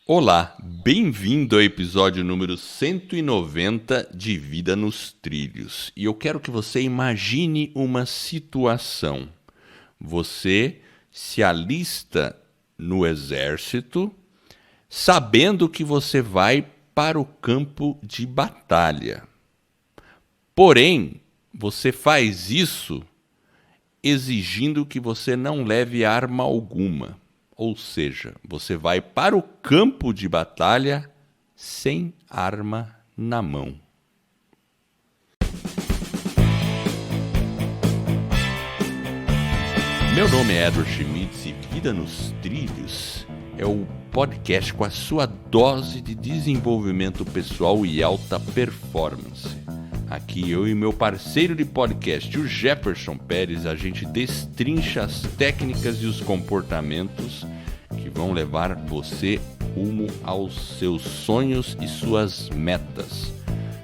Olá, bem-vindo ao episódio número 190 de Vida nos Trilhos. E eu quero que você imagine uma situação. Você se alista no exército, sabendo que você vai para o campo de batalha. Porém, você faz isso exigindo que você não leve arma alguma. Ou seja, você vai para o campo de batalha sem arma na mão. Meu nome é Edward Schmitz e Vida nos Trilhos é o podcast com a sua dose de desenvolvimento pessoal e alta performance. Aqui eu e meu parceiro de podcast, o Jefferson Pérez, a gente destrincha as técnicas e os comportamentos que vão levar você rumo aos seus sonhos e suas metas.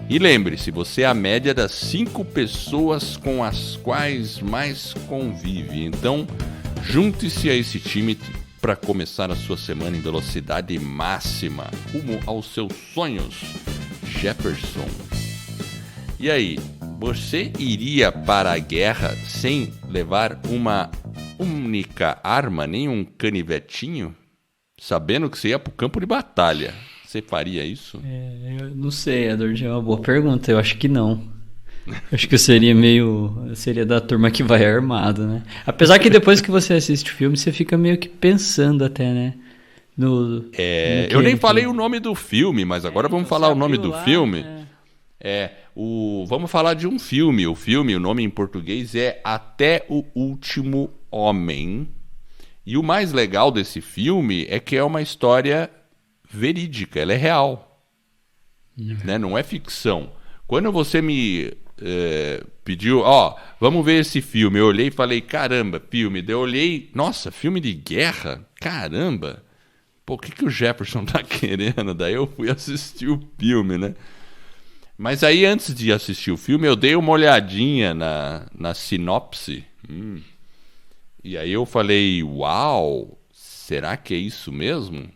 E lembre-se, você é a média das 5 pessoas com as quais mais convive. Então, junte-se a esse time para começar a sua semana em velocidade máxima, rumo aos seus sonhos. Jefferson. E aí, você iria para a guerra sem levar uma única arma, nem um canivetinho? Sabendo que você ia para o campo de batalha. Você faria isso? Eu não sei, Edward, é uma boa pergunta. Eu acho que não. Eu acho que eu seria da turma que vai armado, né? Apesar que depois que você assiste o filme, você fica meio que pensando até, né? Eu nem falei o nome do filme, mas agora vamos falar o nome do filme. Vamos falar de um filme. O nome em português é Até o Último Homem. E o mais legal desse filme é que é uma história verídica, ela é real. Né? Não é ficção. Quando você me pediu, vamos ver esse filme, eu olhei e falei, caramba, filme. Daí eu olhei, nossa, filme de guerra? Caramba! Pô, o que o Jefferson tá querendo? Daí eu fui assistir o filme, né? Mas aí, antes de assistir o filme, eu dei uma olhadinha na sinopse. E aí eu falei, uau, será que é isso mesmo?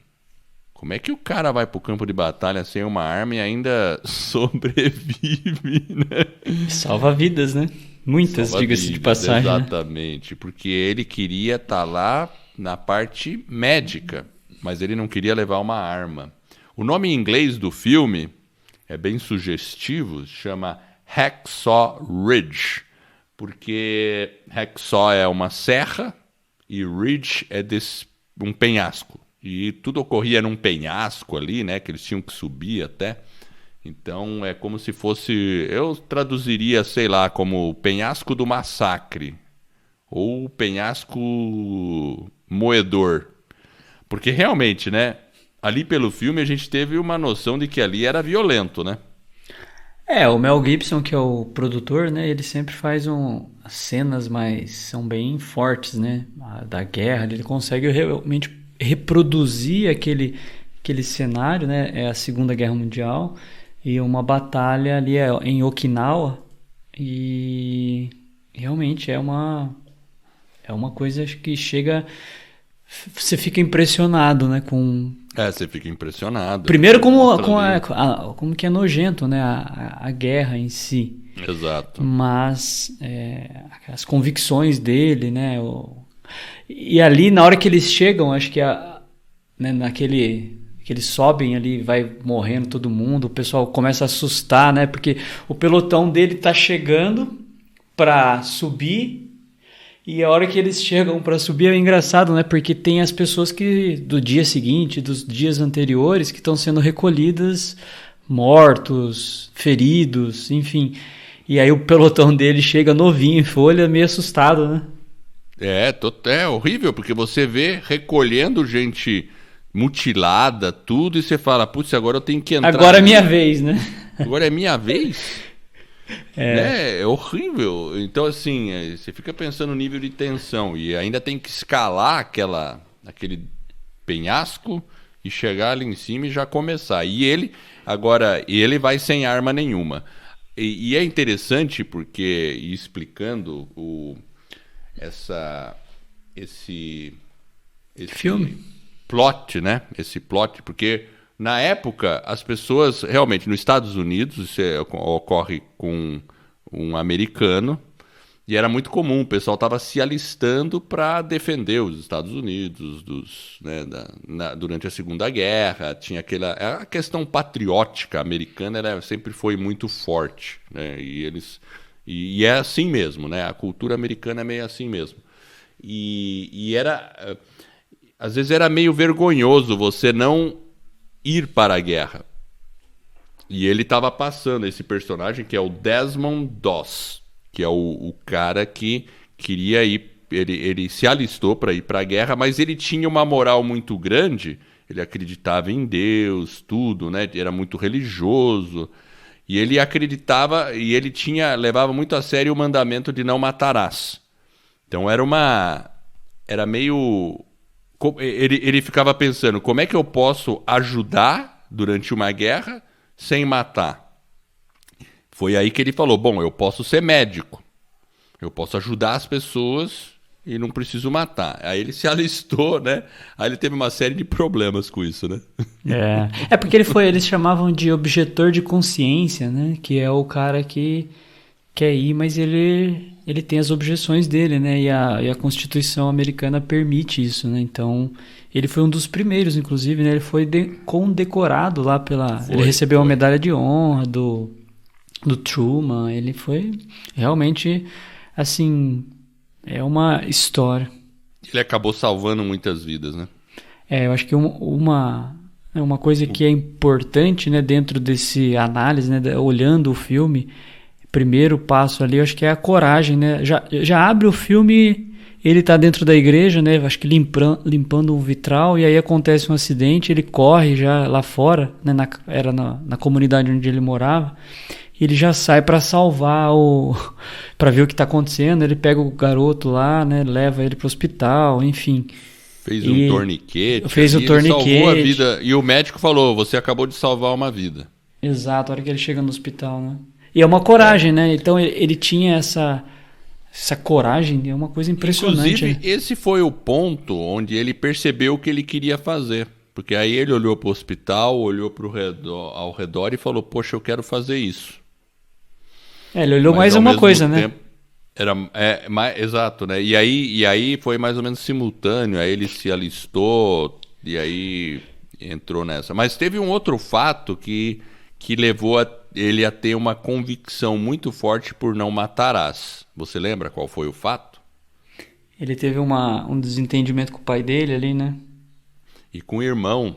Como é que o cara vai pro campo de batalha sem uma arma e ainda sobrevive, né? Salva vidas, né? Muitas, diga-se de passagem. Exatamente, porque ele queria estar lá na parte médica, mas ele não queria levar uma arma. O nome em inglês do filme é bem sugestivo, chama Hacksaw Ridge, porque Hacksaw é uma serra e Ridge é um penhasco. E tudo ocorria num penhasco ali, né, que eles tinham que subir até. Então é como se fosse, eu traduziria, sei lá, como o penhasco do massacre ou o penhasco moedor. Porque realmente, né, ali pelo filme a gente teve uma noção de que ali era violento, né? O Mel Gibson, que é o produtor, né? Ele sempre faz as cenas são bem fortes, né? Da guerra, ele consegue realmente reproduzir aquele cenário, né? É a Segunda Guerra Mundial e uma batalha ali em Okinawa e realmente é uma coisa que chega... Você fica impressionado, né? Você fica impressionado. Primeiro como que é nojento, né? A guerra em si. Exato. Mas as convicções dele, né? E ali, na hora que eles chegam, acho que né, que eles sobem ali, vai morrendo todo mundo, o pessoal começa a assustar, né? Porque o pelotão dele tá chegando para subir. E a hora que eles chegam para subir é engraçado, né? Porque tem as pessoas que do dia seguinte, dos dias anteriores, que estão sendo recolhidas, mortos, feridos, enfim. E aí o pelotão dele chega novinho em folha, meio assustado, né? É horrível, porque você vê recolhendo gente mutilada, tudo, e você fala, putz, agora eu tenho que entrar. Agora é minha vez, né? Agora é minha vez? É horrível. Então, assim, você fica pensando no nível de tensão e ainda tem que escalar aquele penhasco e chegar ali em cima e já começar. E ele vai sem arma nenhuma. E é interessante porque, explicando esse filme plot, né? Esse plot, porque na época as pessoas, realmente, nos Estados Unidos, isso ocorre com um americano, e era muito comum, o pessoal estava se alistando para defender os Estados Unidos durante a Segunda Guerra. Tinha a questão patriótica americana sempre foi muito forte, né? E é assim mesmo, né? A cultura americana é meio assim mesmo. E às vezes era meio vergonhoso você não ir para a guerra. E ele estava passando esse personagem que é o Desmond Doss, que é o cara que queria ir, ele se alistou para ir para a guerra, mas ele tinha uma moral muito grande, ele acreditava em Deus, tudo, né? Era muito religioso, e ele acreditava, e ele levava muito a sério o mandamento de não matarás. Então era meio... Ele ficava pensando, como é que eu posso ajudar durante uma guerra sem matar? Foi aí que ele falou, bom, eu posso ser médico, eu posso ajudar as pessoas e não preciso matar. Aí ele se alistou, né? Aí ele teve uma série de problemas com isso, né? É porque eles chamavam de objetor de consciência, né? Que é o cara que quer ir, mas ele tem as objeções dele, né? E a Constituição americana permite isso, né? Então, ele foi um dos primeiros, inclusive, né? Ele foi condecorado lá ele recebeu uma medalha de honra do Truman. Ele foi realmente, assim, é uma história. Ele acabou salvando muitas vidas, né? Eu acho que uma coisa que é importante, né, dentro desse análise, né, olhando o filme, primeiro passo ali, eu acho que é a coragem, né? Já abre o filme, ele tá dentro da igreja, né? Acho que limpando um vitral, e aí acontece um acidente, ele corre já lá fora, né? Era na comunidade onde ele morava. Ele já sai para salvar para ver o que está acontecendo. Ele pega o garoto lá, né, leva ele para o hospital, enfim. Fez um torniquete. Ele salvou a vida. E o médico falou, você acabou de salvar uma vida. Exato, a hora que ele chega no hospital, né? E é uma coragem, né? Então ele tinha essa coragem, é uma coisa impressionante. Inclusive, né? Esse foi o ponto onde ele percebeu o que ele queria fazer. Porque aí ele olhou para o hospital, olhou ao redor e falou, poxa, eu quero fazer isso. Ele olhou mais uma coisa, né? Exato, né? E aí foi mais ou menos simultâneo. Aí ele se alistou e aí entrou nessa. Mas teve um outro fato que levou ele a ter uma convicção muito forte por não matarás. Você lembra qual foi o fato? Ele teve um desentendimento com o pai dele ali, né? E com o irmão.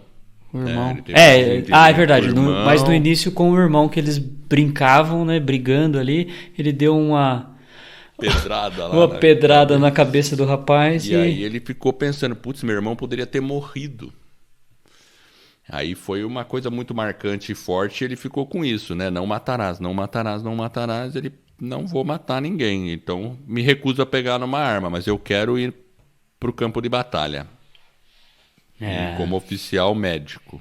É verdade. Mas no início com o irmão, que eles brincavam, né? Brigando ali. Ele deu uma pedrada lá. Uma pedrada na cabeça do rapaz. E aí ele ficou pensando, putz, meu irmão poderia ter morrido. Aí foi uma coisa muito marcante e forte, ele ficou com isso, né? Não matarás, não matarás, não matarás. Ele, não vou matar ninguém, então me recuso a pegar numa arma, mas eu quero ir pro campo de batalha. Como oficial médico.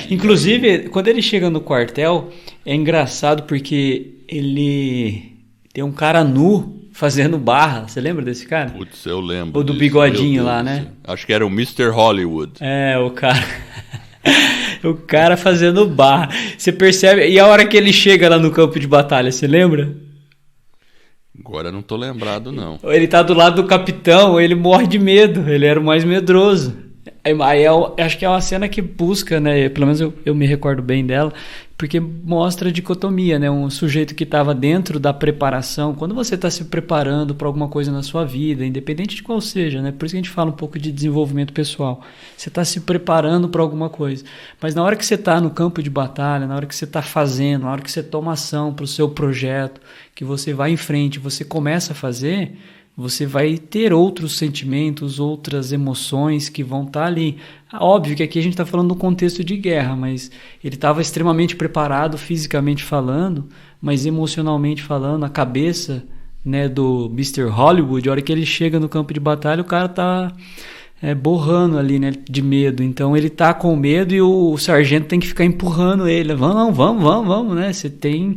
Inclusive, quando ele chega no quartel, é engraçado porque ele tem um cara nu fazendo barra. Você lembra desse cara? Putz, eu lembro. O do bigodinho lá, né? Acho que era o Mr. Hollywood. O cara... o cara fazendo barra. Você percebe... E a hora que ele chega lá no campo de batalha, você lembra? Agora não tô lembrado, não. Ele tá do lado do capitão, ele morre de medo. Ele era o mais medroso. Aí acho que é uma cena que busca, né? Pelo menos eu me recordo bem dela, porque mostra a dicotomia, né? Um sujeito que estava dentro da preparação. Quando você está se preparando para alguma coisa na sua vida, independente de qual seja, né? Por isso que a gente fala um pouco de desenvolvimento pessoal. Você está se preparando para alguma coisa. Mas na hora que você está no campo de batalha, na hora que você está fazendo, na hora que você toma ação para o seu projeto, que você vai em frente, você começa a fazer... você vai ter outros sentimentos, outras emoções que vão estar ali. Óbvio que aqui a gente está falando no contexto de guerra, mas ele estava extremamente preparado, fisicamente falando, mas emocionalmente falando, a cabeça, né, do Mr. Hollywood, a hora que ele chega no campo de batalha, o cara está borrando ali, né, de medo. Então ele está com medo e o sargento tem que ficar empurrando ele. Vamos, né? Você tem...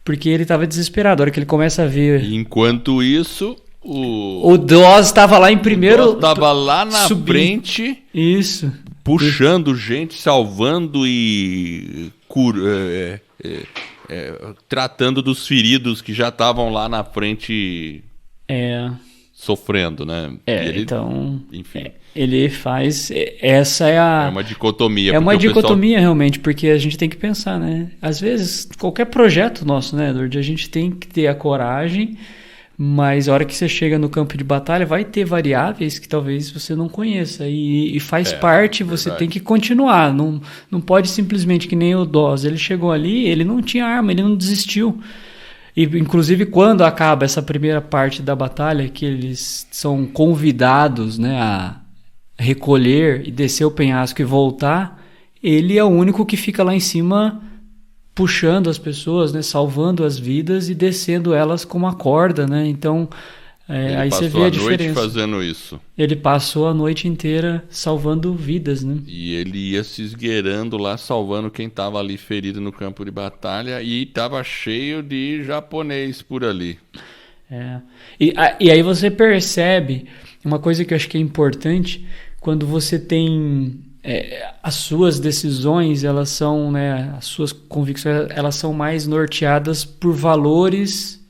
Porque ele estava desesperado. A hora que ele começa a ver... Enquanto isso... O Doz estava lá em primeiro. Estava lá na frente. Isso. Puxando gente, salvando e tratando dos feridos que já estavam lá na frente sofrendo, né? Então, enfim. Ele faz... Essa é a... É uma dicotomia. É uma dicotomia, realmente, porque a gente tem que pensar, né? Às vezes, qualquer projeto nosso, né, Edward, a gente tem que ter a coragem, mas a hora que você chega no campo de batalha, vai ter variáveis que talvez você não conheça. E faz parte, você tem que continuar. Não pode simplesmente, que nem o Doz. Ele chegou ali, ele não tinha arma, ele não desistiu. E, inclusive, quando acaba essa primeira parte da batalha, que eles são convidados, né, a recolher e descer o penhasco e voltar, ele é o único que fica lá em cima puxando as pessoas, né, salvando as vidas e descendo elas com uma corda, né? Então, aí você vê a diferença. Ele passou a noite fazendo isso. Ele passou a noite inteira salvando vidas, né? E ele ia se esgueirando lá, salvando quem estava ali ferido no campo de batalha, e estava cheio de japonês por ali. E aí você percebe uma coisa que eu acho que é importante, quando você tem as suas decisões, elas são, né, as suas convicções, elas são mais norteadas por valores,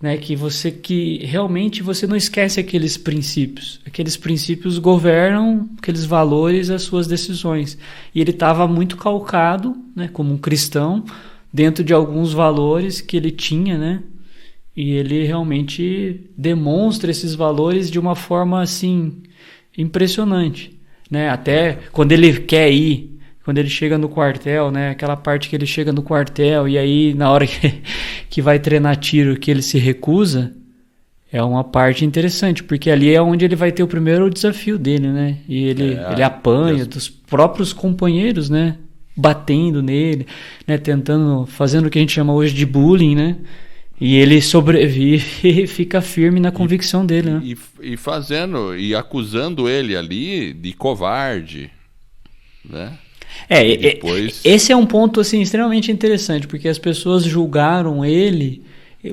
né, que realmente você não esquece aqueles princípios. Aqueles princípios governam, aqueles valores, as suas decisões. E ele estava muito calcado, né, como um cristão, dentro de alguns valores que ele tinha, né? E ele realmente demonstra esses valores de uma forma assim impressionante, né? Até quando ele quer ir, quando ele chega no quartel, né? Aquela parte que ele chega no quartel e aí na hora que vai treinar tiro, que ele se recusa, é uma parte interessante, porque ali é onde ele vai ter o primeiro desafio dele, né? E ele apanha dos próprios companheiros, né? Batendo nele, né? Fazendo o que a gente chama hoje de bullying, né? E ele sobrevive e fica firme na convicção dele, né? E acusando ele ali de covarde, né? Esse é um ponto assim extremamente interessante, porque as pessoas julgaram ele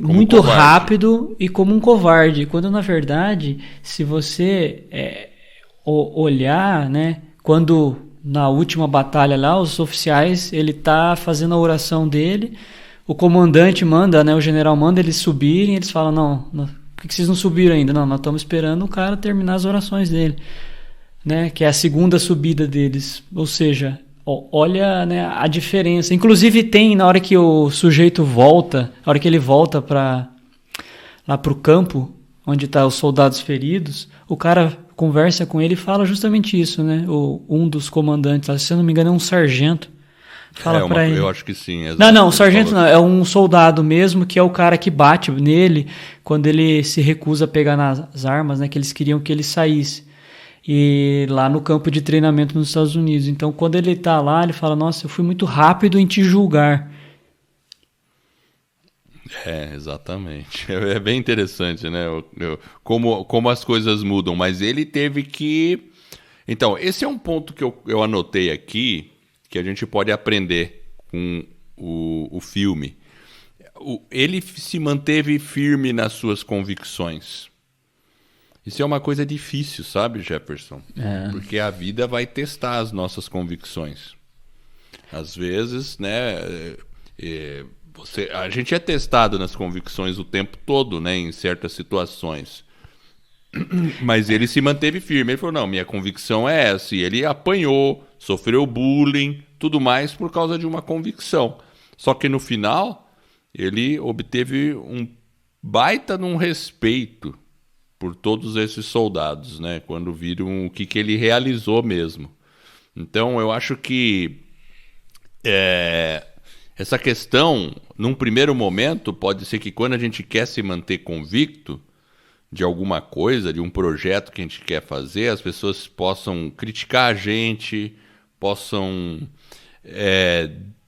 como muito covarde. Rápido e como um covarde, quando na verdade, se você olhar, né, quando na última batalha lá, os oficiais, ele tá fazendo a oração dele, o comandante manda, né, o general manda eles subirem, eles falam, não, por que vocês não subiram ainda? Não, nós estamos esperando o cara terminar as orações dele, né, que é a segunda subida deles, ou seja, olha, né, a diferença. Inclusive tem, na hora que o sujeito volta, na hora que ele volta lá pro campo, onde tá os soldados feridos, o cara conversa com ele e fala justamente isso, né, um dos comandantes, se eu não me engano é um sargento, fala pra ele. Eu acho que sim. Não, o sargento não, é um soldado mesmo, que é o cara que bate nele quando ele se recusa a pegar nas armas, né, que eles queriam que ele saísse. E lá no campo de treinamento nos Estados Unidos. Então, quando ele tá lá, ele fala, nossa, eu fui muito rápido em te julgar. Exatamente. É bem interessante, né? Como as coisas mudam. Mas ele teve que... Então, esse é um ponto que eu anotei aqui, que a gente pode aprender com o filme. Ele se manteve firme nas suas convicções. Isso é uma coisa difícil, sabe, Jefferson? Porque a vida vai testar as nossas convicções. Às vezes, né, a gente é testado nas convicções o tempo todo, né, em certas situações. Mas ele se manteve firme. Ele falou, não, minha convicção é essa. E ele apanhou, sofreu bullying, tudo mais por causa de uma convicção. Só que no final, ele obteve um baita num respeito por todos esses soldados, né? Quando viram o que ele realizou mesmo. Então, eu acho que essa questão, num primeiro momento, pode ser que quando a gente quer se manter convicto de alguma coisa, de um projeto que a gente quer fazer, as pessoas possam criticar a gente, possam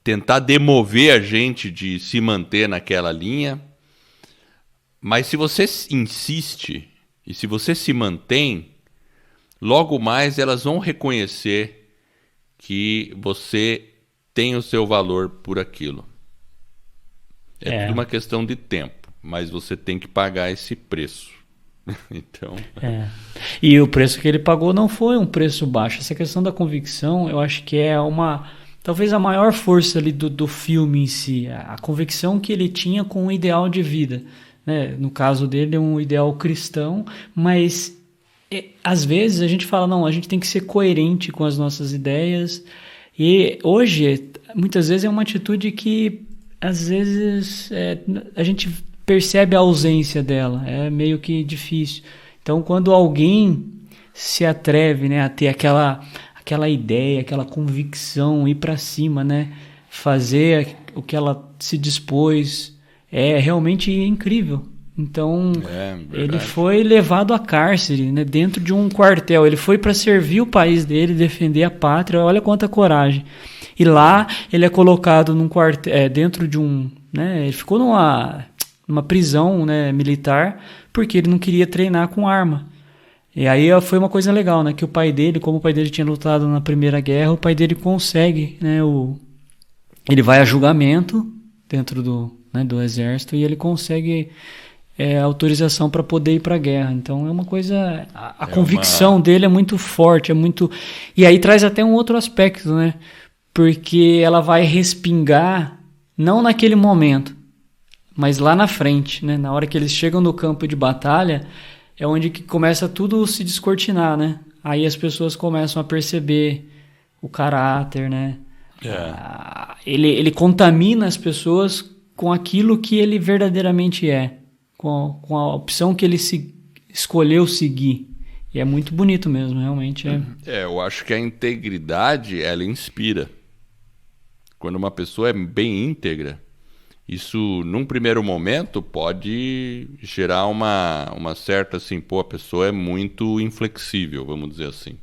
tentar demover a gente de se manter naquela linha. Mas se você insiste e se você se mantém, logo mais elas vão reconhecer que você tem o seu valor por aquilo. É tudo uma questão de tempo, mas você tem que pagar esse preço. Então... E o preço que ele pagou não foi um preço baixo. Essa questão da convicção, eu acho que é talvez a maior força ali do filme em si. A convicção que ele tinha com o ideal de vida. Né? No caso dele, é um ideal cristão, mas às vezes a gente fala, não, a gente tem que ser coerente com as nossas ideias. E hoje, muitas vezes é uma atitude que, às vezes, a gente percebe a ausência dela. É meio que difícil. Então, quando alguém se atreve, né, a ter aquela ideia, aquela convicção, ir para cima, né, fazer o que ela se dispôs, é realmente incrível. Então, ele foi levado à cárcere, né, dentro de um quartel. Ele foi para servir o país dele, defender a pátria. Olha quanta coragem. E lá ele é colocado num quartel, dentro de um... Né, ele ficou numa prisão, né, militar, porque ele não queria treinar com arma. E aí foi uma coisa legal, né, que o pai dele, como o pai dele tinha lutado na Primeira Guerra, o pai dele consegue, né, ele vai a julgamento dentro do exército e ele consegue autorização para poder ir para a guerra. Então é uma coisa... A convicção dele é muito forte, é muito... E aí traz até um outro aspecto, né, porque ela vai respingar, não naquele momento, mas lá na frente, né? Na hora que eles chegam no campo de batalha, é onde que começa tudo se descortinar, né? Aí as pessoas começam a perceber o caráter, né? Ele contamina as pessoas com aquilo que ele verdadeiramente é, com a opção que ele escolheu seguir. E é muito bonito mesmo, realmente. Eu acho que a integridade, ela inspira. Quando uma pessoa é bem íntegra, isso, num primeiro momento, pode gerar uma certa, assim, a pessoa é muito inflexível, vamos dizer assim.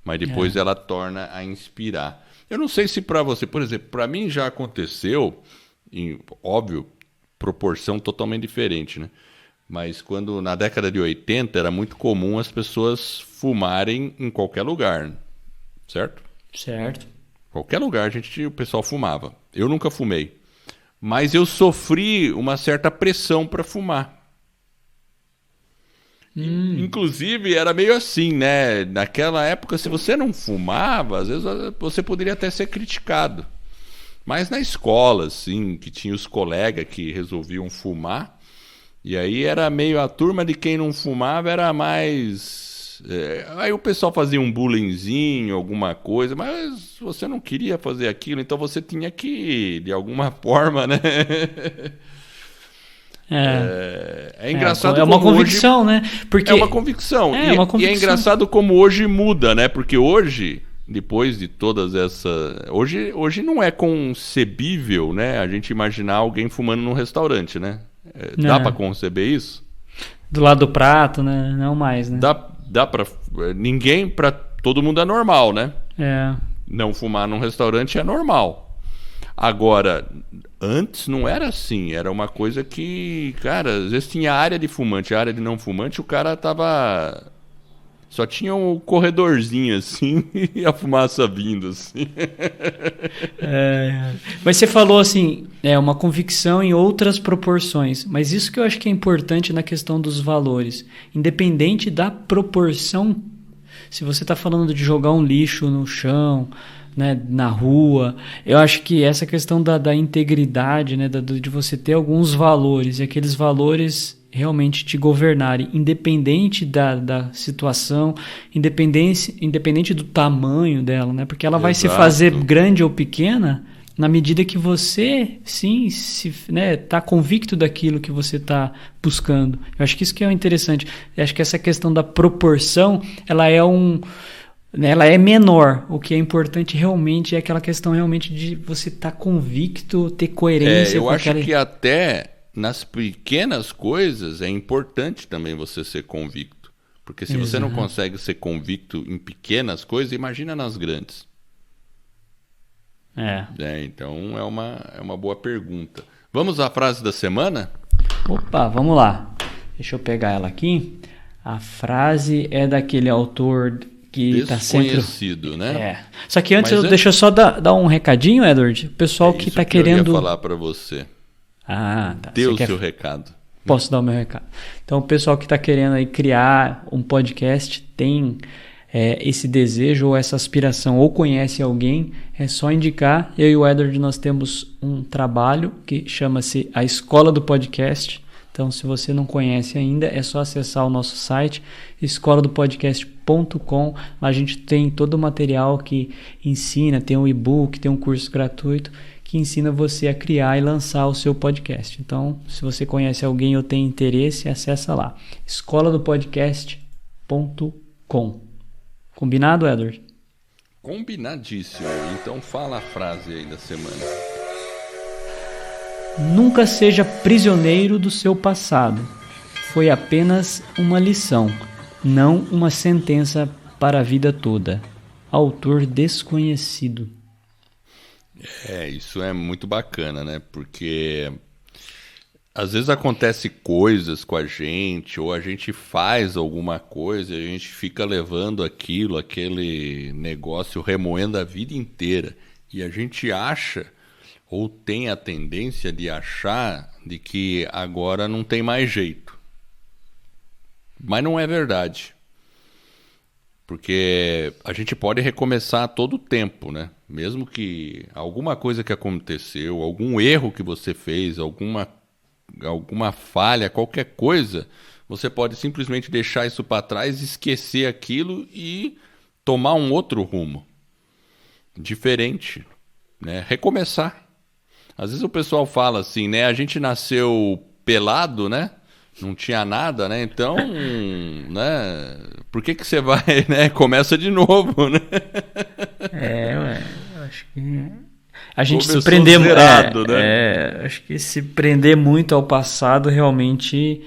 Mas depois ela torna a inspirar. Eu não sei se para você, por exemplo, para mim já aconteceu, óbvio, proporção totalmente diferente, né? Mas quando, na década de 80, era muito comum as pessoas fumarem em qualquer lugar, certo? Certo. Qualquer lugar o pessoal fumava. Eu nunca fumei. Mas eu sofri uma certa pressão para fumar. Inclusive, era meio assim, né? Naquela época, se você não fumava, às vezes você poderia até ser criticado. Mas na escola, assim, que tinha os colegas que resolviam fumar, e aí era meio a turma de quem não fumava era mais... aí o pessoal fazia um bullyingzinho, alguma coisa, mas você não queria fazer aquilo, então você tinha que, de alguma forma, né? É engraçado é uma convicção, né? Porque é uma convicção. E é engraçado como hoje muda, né? Porque hoje, depois de todas essas... Hoje não é concebível, né? A gente imaginar alguém fumando num restaurante, né? Dá pra conceber isso? Do lado do prato, né? Não mais, né? Dá pra... Pra todo mundo é normal, né? Não fumar num restaurante é normal. Agora, antes não era assim. Era uma coisa que, cara, às vezes tinha área de fumante, área de não fumante, o cara tava... Só tinha um corredorzinho assim e a fumaça vindo assim. Mas você falou assim, uma convicção em outras proporções. Mas isso que eu acho que é importante na questão dos valores. Independente da proporção, se você está falando de jogar um lixo no chão, né, na rua, eu acho que essa questão da integridade, né, de você ter alguns valores, e aqueles valores realmente te governarem, independente da situação, independente do tamanho dela, né? Porque ela vai se fazer grande ou pequena na medida que você, sim, tá convicto daquilo que você está buscando. Eu acho que isso que é interessante. Eu acho que essa questão da proporção, ela é menor. O que é importante realmente é aquela questão realmente de você estar convicto, ter coerência. Eu acho que até nas pequenas coisas é importante também você ser convicto. Porque se você não consegue ser convicto em pequenas coisas, imagina nas grandes. Então é uma boa pergunta. Vamos à frase da semana? Opa, vamos lá. Deixa eu pegar ela aqui. A frase é daquele autor que está sempre... Desconhecido, né? Só que deixa eu só dar um recadinho, Edward. O pessoal que está querendo... Eu ia falar para você. Tá. Dê o seu recado. Posso dar o meu recado. Então, o pessoal que está querendo aí criar um podcast tem esse desejo ou essa aspiração, ou conhece alguém, é só indicar. Eu e o Edward, nós temos um trabalho que chama-se A Escola do Podcast. Então, se você não conhece ainda, é só acessar o nosso site, escoladopodcast.com. Lá a gente tem todo o material que ensina, tem um e-book, tem um curso gratuito que ensina você a criar e lançar o seu podcast. Então, se você conhece alguém ou tem interesse, acessa lá, escoladopodcast.com. Combinado, Edward? Combinadíssimo. Então fala a frase aí da semana. Nunca seja prisioneiro do seu passado. Foi apenas uma lição, não uma sentença para a vida toda. Autor desconhecido. Isso é muito bacana, né? Porque às vezes acontece coisas com a gente, ou a gente faz alguma coisa e a gente fica levando aquele negócio, remoendo a vida inteira. E a gente acha, ou tem a tendência de achar, de que agora não tem mais jeito. Mas não é verdade. Porque a gente pode recomeçar a todo tempo, né? Mesmo que alguma coisa que aconteceu, algum erro que você fez, alguma falha, qualquer coisa, você pode simplesmente deixar isso para trás, esquecer aquilo e tomar um outro rumo. Diferente, né? Recomeçar. Às vezes o pessoal fala assim, né? A gente nasceu pelado, né? Não tinha nada, né? Então, né? Por que você vai, né? Começa de novo, né? Eu acho que a gente Começou se prender zerado, né? acho que se prender muito ao passado realmente,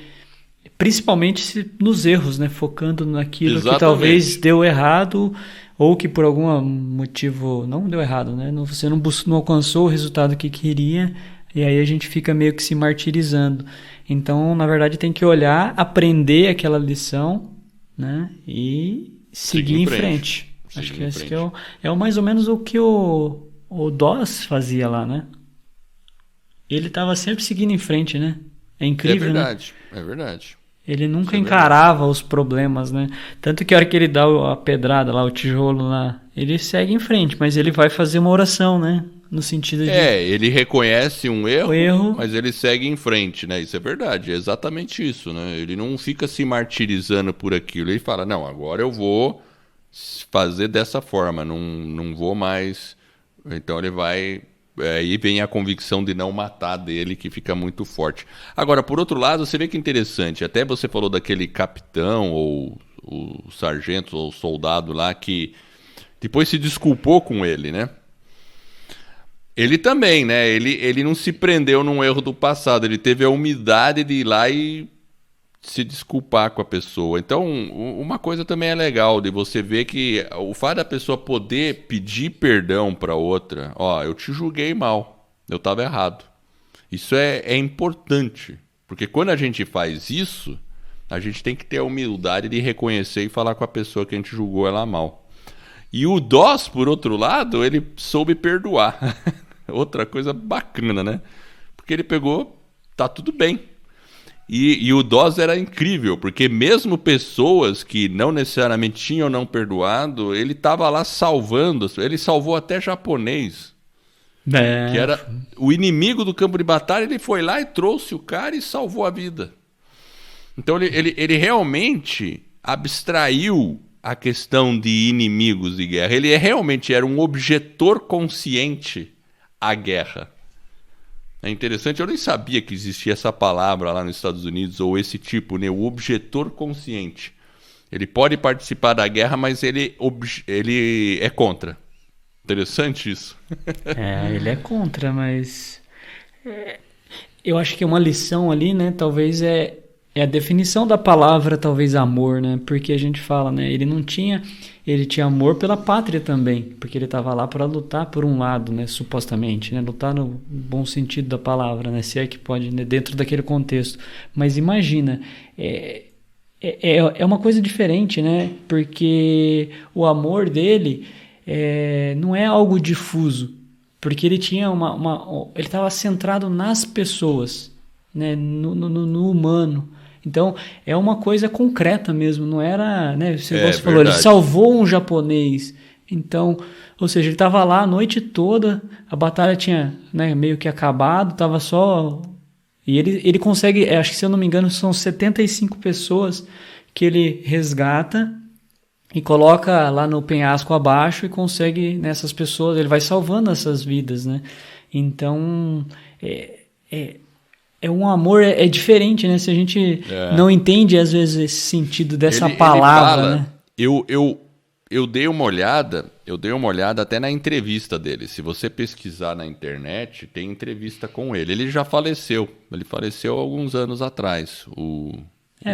principalmente nos erros, né? Focando naquilo que talvez deu errado ou que por algum motivo não deu errado, né? Você não alcançou o resultado que queria. E aí a gente fica meio que se martirizando. Então, na verdade, tem que olhar, aprender aquela lição, né? E seguir em frente. Acho que esse que é mais ou menos o que o Doss fazia lá, né? Ele estava sempre seguindo em frente, né? É incrível, né? É verdade. Ele nunca encarava os problemas, né? Tanto que a hora que ele dá a pedrada lá, o tijolo lá, ele segue em frente, mas ele vai fazer uma oração, né? No sentido de... ele reconhece um erro, mas ele segue em frente, né? Isso é verdade, é exatamente isso, né? Ele não fica se martirizando por aquilo. Ele fala, não, agora eu vou fazer dessa forma, não vou mais... Então ele vai... Aí vem a convicção de não matar dele, que fica muito forte. Agora, por outro lado, você vê que interessante. Até você falou daquele capitão, ou o sargento, ou o soldado lá, que depois se desculpou com ele, né? Ele também, né? Ele não se prendeu num erro do passado. Ele teve a humildade de ir lá e se desculpar com a pessoa. Então, uma coisa também é legal de você ver que o fato da pessoa poder pedir perdão para outra, eu te julguei mal, eu estava errado. Isso é importante, porque quando a gente faz isso, a gente tem que ter a humildade de reconhecer e falar com a pessoa que a gente julgou ela mal. E o Doss, por outro lado, ele soube perdoar. Outra coisa bacana, né? Porque ele pegou, tá tudo bem. E o Doss era incrível, porque mesmo pessoas que não necessariamente tinham não perdoado, ele estava lá salvando. Ele salvou até japonês, que era o inimigo do campo de batalha. Ele foi lá e trouxe o cara e salvou a vida. Então ele realmente abstraiu a questão de inimigos de guerra. Ele realmente era um objetor consciente à guerra. É interessante, eu nem sabia que existia essa palavra lá nos Estados Unidos, ou esse tipo, né? O objetor consciente. Ele pode participar da guerra, mas ele é contra. Interessante isso. Ele é contra, mas... eu acho que uma lição ali, né? Talvez é a definição da palavra, talvez amor, né? Porque a gente fala, né? Ele tinha amor pela pátria também, porque ele estava lá para lutar por um lado, né? Supostamente, né? Lutar no bom sentido da palavra, né? Se é que pode, né? Dentro daquele contexto. Mas imagina, é uma coisa diferente, né? Porque o amor dele não é algo difuso, porque ele tinha ele estava centrado nas pessoas. né, no humano. Então, é uma coisa concreta mesmo, não era, né, você falou, ele salvou um japonês. Então, ou seja, ele estava lá a noite toda, a batalha tinha, né, meio que acabado, estava só... E ele consegue, acho que se eu não me engano, são 75 pessoas que ele resgata e coloca lá no penhasco abaixo e consegue, nessas pessoas, ele vai salvando essas vidas, né? Então, é um amor, é diferente, né? Se a gente não entende, às vezes, esse sentido dessa palavra, ele fala, né? Eu dei uma olhada até na entrevista dele. Se você pesquisar na internet, tem entrevista com ele. Ele já faleceu. Ele faleceu alguns anos atrás.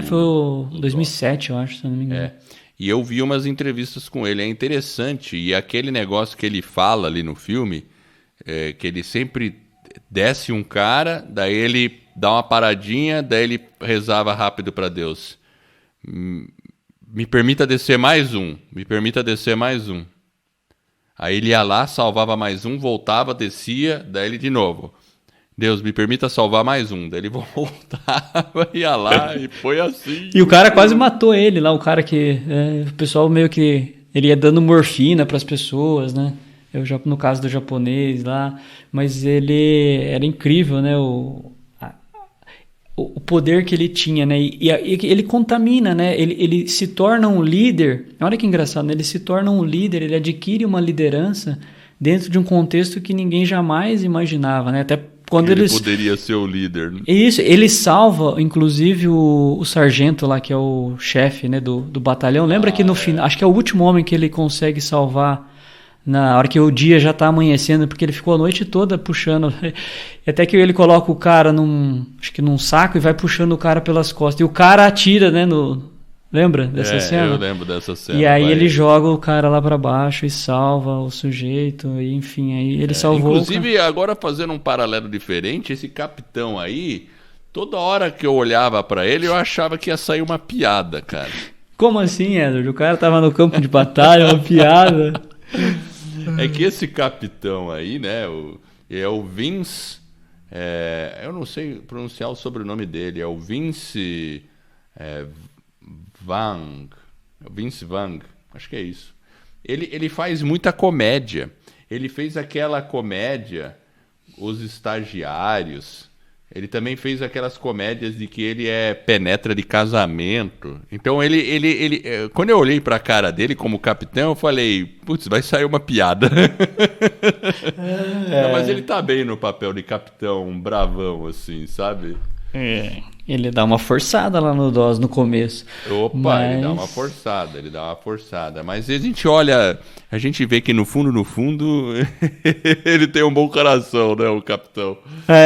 Foi 2007, eu acho, se eu não me engano. E eu vi umas entrevistas com ele. É interessante. E aquele negócio que ele fala ali no filme, que ele sempre desce um cara, daí ele dá uma paradinha, daí ele rezava rápido para Deus. Me permita descer mais um. Me permita descer mais um. Aí ele ia lá, salvava mais um, voltava, descia, daí ele de novo. Deus, me permita salvar mais um. Daí ele voltava, ia lá e foi assim. E o cara quase matou ele lá, o cara que... o pessoal meio que... Ele ia dando morfina para as pessoas, né? No caso do japonês lá. Mas ele era incrível, né? O poder que ele tinha, né? E ele contamina, né? Ele se torna um líder. Olha que engraçado, né? Ele se torna um líder, ele adquire uma liderança dentro de um contexto que ninguém jamais imaginava, né? Até quando ele poderia ser o líder, né? Isso, ele salva, inclusive, o sargento lá, que é o chefe, né, do batalhão. Lembra que no final, acho que é o último homem que ele consegue salvar na hora que o dia já está amanhecendo, porque ele ficou a noite toda puxando. Até que ele coloca o cara num saco e vai puxando o cara pelas costas. E o cara atira, né? Lembra dessa cena? Eu lembro dessa cena. E aí ele joga o cara lá para baixo e salva o sujeito. E, enfim, aí ele salvou. Inclusive, agora fazendo um paralelo diferente, esse capitão aí, toda hora que eu olhava para ele, eu achava que ia sair uma piada, cara. Como assim, Edward? O cara tava no campo de batalha, uma piada. É que esse capitão aí, né, é o Vince, eu não sei pronunciar o sobrenome dele, é o Vince Vang, acho que é isso. Ele faz muita comédia, ele fez aquela comédia Os Estagiários, ele também fez aquelas comédias de que ele penetra de casamento. Então ele quando eu olhei pra cara dele como capitão, eu falei, putz, vai sair uma piada. Não, mas ele tá bem no papel de capitão, um bravão assim, sabe? Ele dá uma forçada lá no DOS no começo. Ele dá uma forçada. Mas a gente olha, a gente vê que no fundo, ele tem um bom coração, né, o capitão.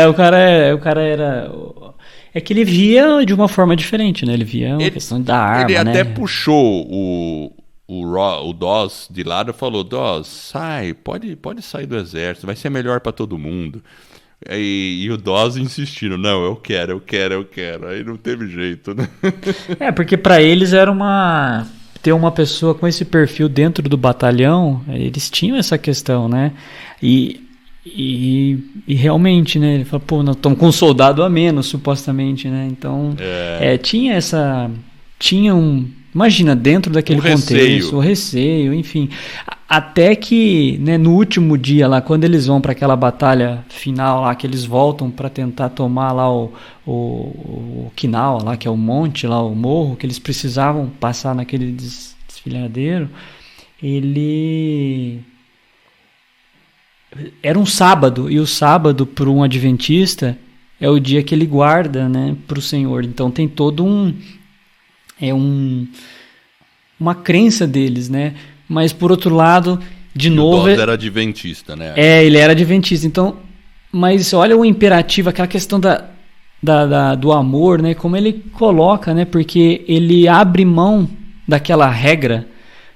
O cara era... É que ele via de uma forma diferente, né? Ele via uma questão da arma, ele né? até puxou o DOS de lado e falou, DOS, sai, pode sair do exército, vai ser melhor para todo mundo. E o DOS insistindo, não, eu quero. Aí não teve jeito, né? Porque para eles era ter uma pessoa com esse perfil dentro do batalhão, eles tinham essa questão, né? E realmente, né? Ele falou, nós estamos com um soldado a menos, supostamente, né? Então, imagina, dentro daquele contexto, o receio, enfim. Até que, né, no último dia lá, quando eles vão para aquela batalha final lá, que eles voltam para tentar tomar lá o Okinawa, lá, que é o monte, lá, o morro, que eles precisavam passar naquele desfiladeiro, era um sábado, e o sábado, para um adventista, é o dia que ele guarda, né, para o Senhor. Então tem todo uma crença deles, né? Mas por outro lado, de novo... O DOS era adventista, né? Ele era adventista. Então, mas olha o imperativo, aquela questão do amor, né? Como ele coloca, né? Porque ele abre mão daquela regra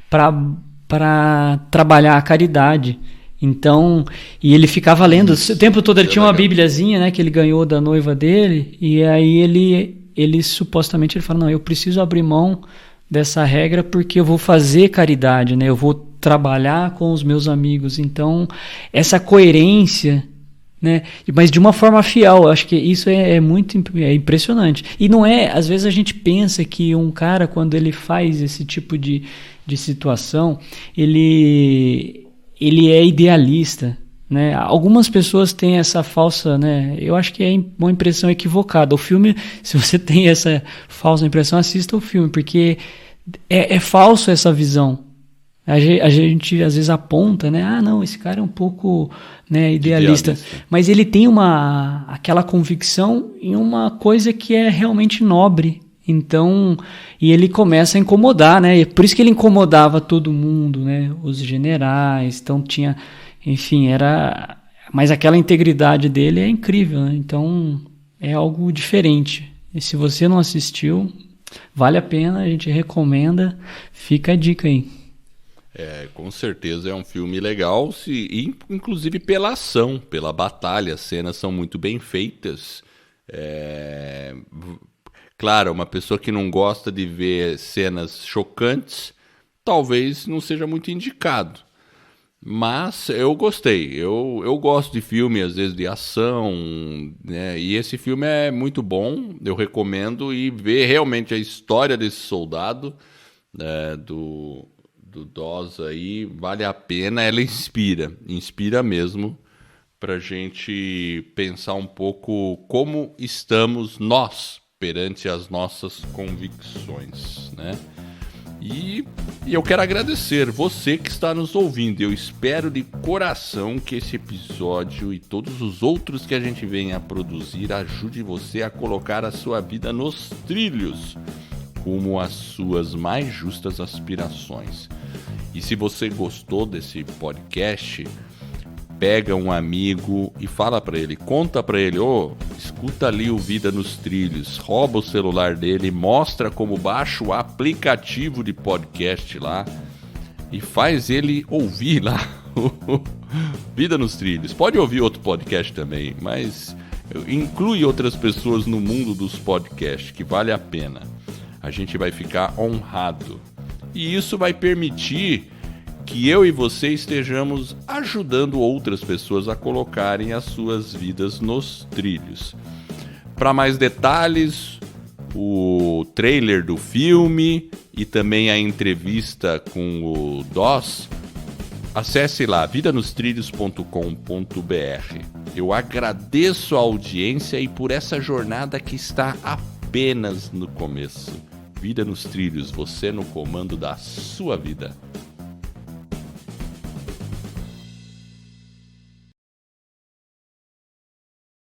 para trabalhar a caridade. Então, e ele ficava lendo, o tempo todo ele tinha uma bíbliazinha, né? Que ele ganhou da noiva dele, e aí ele supostamente fala, não, eu preciso abrir mão dessa regra porque eu vou fazer caridade, né? Eu vou trabalhar com os meus amigos. Então, essa coerência né? Mas de uma forma fiel. Eu acho que isso é muito impressionante. E não é, às vezes a gente pensa que um cara, quando ele faz esse tipo de situação, ele é idealista, né? Algumas pessoas têm essa falsa, né? Eu acho que é uma impressão equivocada. O filme, se você tem essa falsa impressão, assista o filme, porque é falso essa visão. A gente às vezes aponta, né? Ah, não, esse cara é um pouco, né, idealista. Mas ele tem aquela convicção em uma coisa que é realmente nobre. Então, e ele começa a incomodar, né? E por isso que ele incomodava todo mundo, né? Os generais, então tinha, enfim, mas aquela integridade dele é incrível, né? Então, é algo diferente. E se você não assistiu, vale a pena, a gente recomenda, fica a dica aí. Com certeza é um filme legal, inclusive pela ação, pela batalha, as cenas são muito bem feitas. Claro, uma pessoa que não gosta de ver cenas chocantes, talvez não seja muito indicado. Mas eu gostei, eu gosto de filme, às vezes, de ação, né? E esse filme é muito bom, eu recomendo, e ver realmente a história desse soldado, né, do Dawes aí, vale a pena, ela inspira mesmo pra gente pensar um pouco como estamos nós perante as nossas convicções, né? E eu quero agradecer você que está nos ouvindo. Eu espero de coração que esse episódio e todos os outros que a gente vem a produzir ajude você a colocar a sua vida nos trilhos, rumo às suas mais justas aspirações. E se você gostou desse podcast, pega um amigo e fala para ele, conta para ele, escuta ali o Vida nos Trilhos, rouba o celular dele, mostra como baixa o aplicativo de podcast lá e faz ele ouvir lá o Vida nos Trilhos. Pode ouvir outro podcast também, mas inclui outras pessoas no mundo dos podcasts, que vale a pena. A gente vai ficar honrado. E isso vai permitir que eu e você estejamos ajudando outras pessoas a colocarem as suas vidas nos trilhos. Para mais detalhes, o trailer do filme e também a entrevista com o Dawes, acesse lá vidanostrilhos.com.br. Eu agradeço a audiência e por essa jornada que está apenas no começo. Vida nos Trilhos, você no comando da sua vida.